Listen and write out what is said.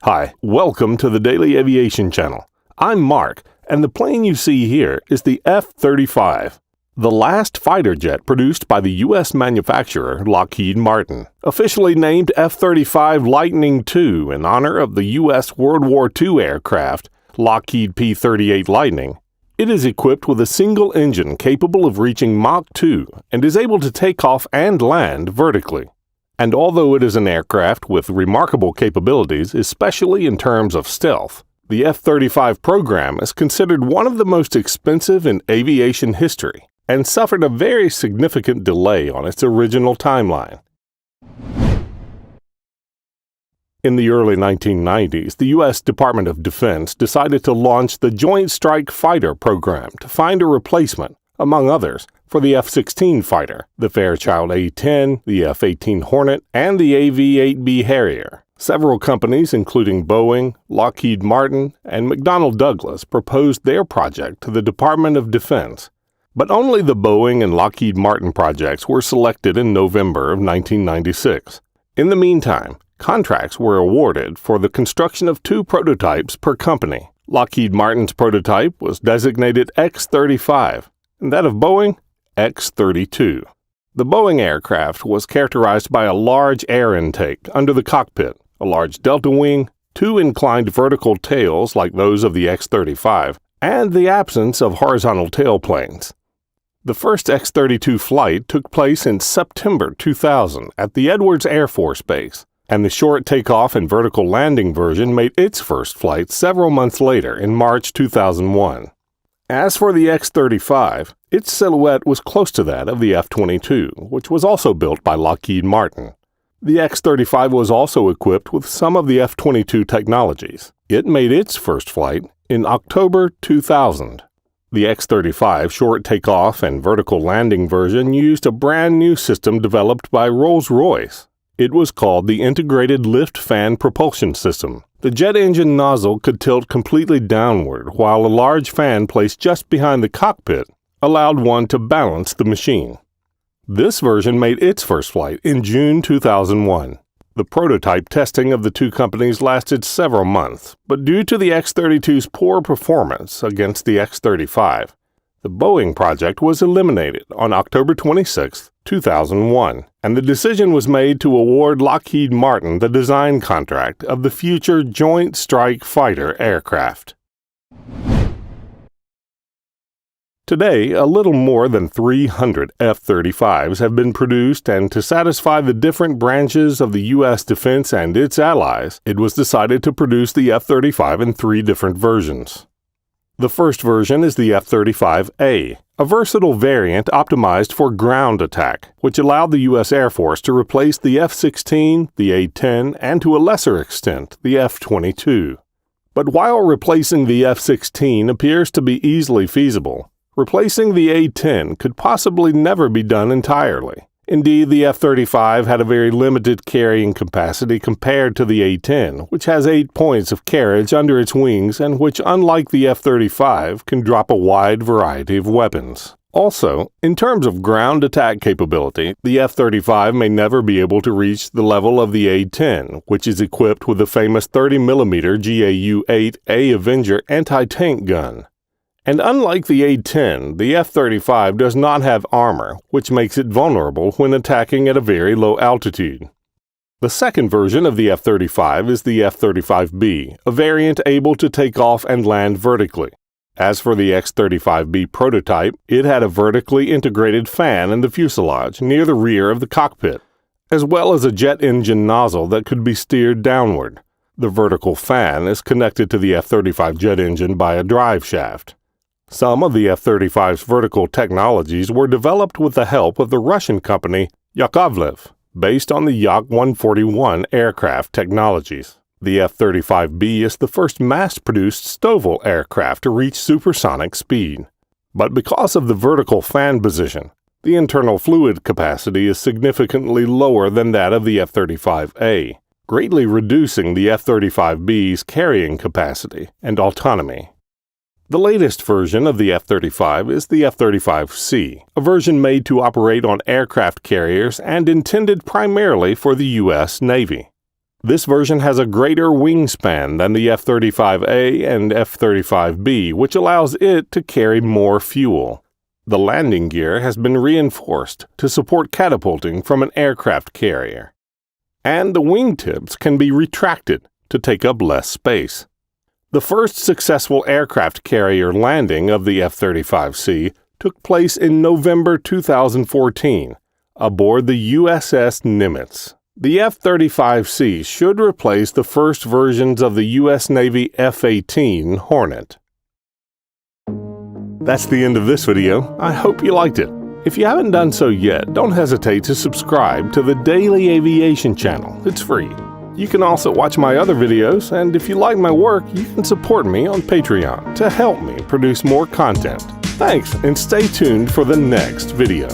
Hi, welcome to the Daily Aviation Channel. I'm Mark, and the plane you see here is the F-35, the last fighter jet produced by the U.S. manufacturer Lockheed Martin, officially named F-35 Lightning II in honor of the U.S. World War II aircraft Lockheed P-38 Lightning. It is equipped with a single engine capable of reaching Mach 2 and is able to take off and land vertically. And although it is an aircraft with remarkable capabilities, especially in terms of stealth, the F-35 program is considered one of the most expensive in aviation history and suffered a very significant delay on its original timeline. In the early 1990s, the U.S. Department of Defense decided to launch the Joint Strike Fighter program to find a replacement, among others, for the F-16 fighter, the Fairchild A-10, the F-18 Hornet, and the AV-8B Harrier. Several companies, including Boeing, Lockheed Martin, and McDonnell Douglas, proposed their project to the Department of Defense. But only the Boeing and Lockheed Martin projects were selected in November of 1996. In the meantime, contracts were awarded for the construction of 2 prototypes per company. Lockheed Martin's prototype was designated X-35, and that of Boeing, X-32. The Boeing aircraft was characterized by a large air intake under the cockpit, a large delta wing, 2 inclined vertical tails like those of the X-35, and the absence of horizontal tailplanes. The first X-32 flight took place in September 2000 at the Edwards Air Force Base, and the short takeoff and vertical landing version made its first flight several months later in March 2001. As for the X-35, its silhouette was close to that of the F-22, which was also built by Lockheed Martin. The X-35 was also equipped with some of the F-22 technologies. It made its first flight in October 2000. The X-35 short takeoff and vertical landing version used a brand new system developed by Rolls-Royce. It was called the Integrated Lift Fan Propulsion System. The jet engine nozzle could tilt completely downward, while a large fan placed just behind the cockpit allowed one to balance the machine. This version made its first flight in June 2001. The prototype testing of the 2 companies lasted several months, but due to the X-32's poor performance against the X-35, the Boeing project was eliminated on October 26, 2001, and the decision was made to award Lockheed Martin the design contract of the future Joint Strike Fighter aircraft. Today, a little more than 300 F-35s have been produced, and to satisfy the different branches of the U.S. defense and its allies, it was decided to produce the F-35 in 3 different versions. The first version is the F-35A, a versatile variant optimized for ground attack, which allowed the U.S. Air Force to replace the F-16, the A-10, and to a lesser extent, the F-22. But while replacing the F-16 appears to be easily feasible, replacing the A-10 could possibly never be done entirely. Indeed, the F-35 had a very limited carrying capacity compared to the A-10, which has 8 points of carriage under its wings and which, unlike the F-35, can drop a wide variety of weapons. Also, in terms of ground attack capability, the F-35 may never be able to reach the level of the A-10, which is equipped with the famous 30mm GAU-8A Avenger anti-tank gun. And unlike the A-10, the F-35 does not have armor, which makes it vulnerable when attacking at a very low altitude. The second version of the F-35 is the F-35B, a variant able to take off and land vertically. As for the X-35B prototype, it had a vertically integrated fan in the fuselage near the rear of the cockpit, as well as a jet engine nozzle that could be steered downward. The vertical fan is connected to the F-35 jet engine by a drive shaft. Some of the F-35's vertical technologies were developed with the help of the Russian company Yakovlev, based on the Yak-141 aircraft technologies. The F-35B is the first mass-produced STOVL aircraft to reach supersonic speed. But because of the vertical fan position, the internal fluid capacity is significantly lower than that of the F-35A, greatly reducing the F-35B's carrying capacity and autonomy. The latest version of the F-35 is the F-35C, a version made to operate on aircraft carriers and intended primarily for the U.S. Navy. This version has a greater wingspan than the F-35A and F-35B, which allows it to carry more fuel. The landing gear has been reinforced to support catapulting from an aircraft carrier. And the wingtips can be retracted to take up less space. The first successful aircraft carrier landing of the F-35C took place in November 2014 aboard the USS Nimitz. The F-35C should replace the first versions of the U.S. Navy F-18 Hornet. That's the end of this video. I hope you liked it. If you haven't done so yet, don't hesitate to subscribe to the Daily Aviation channel. It's free. You can also watch my other videos, and if you like my work, you can support me on Patreon to help me produce more content. Thanks, and stay tuned for the next video.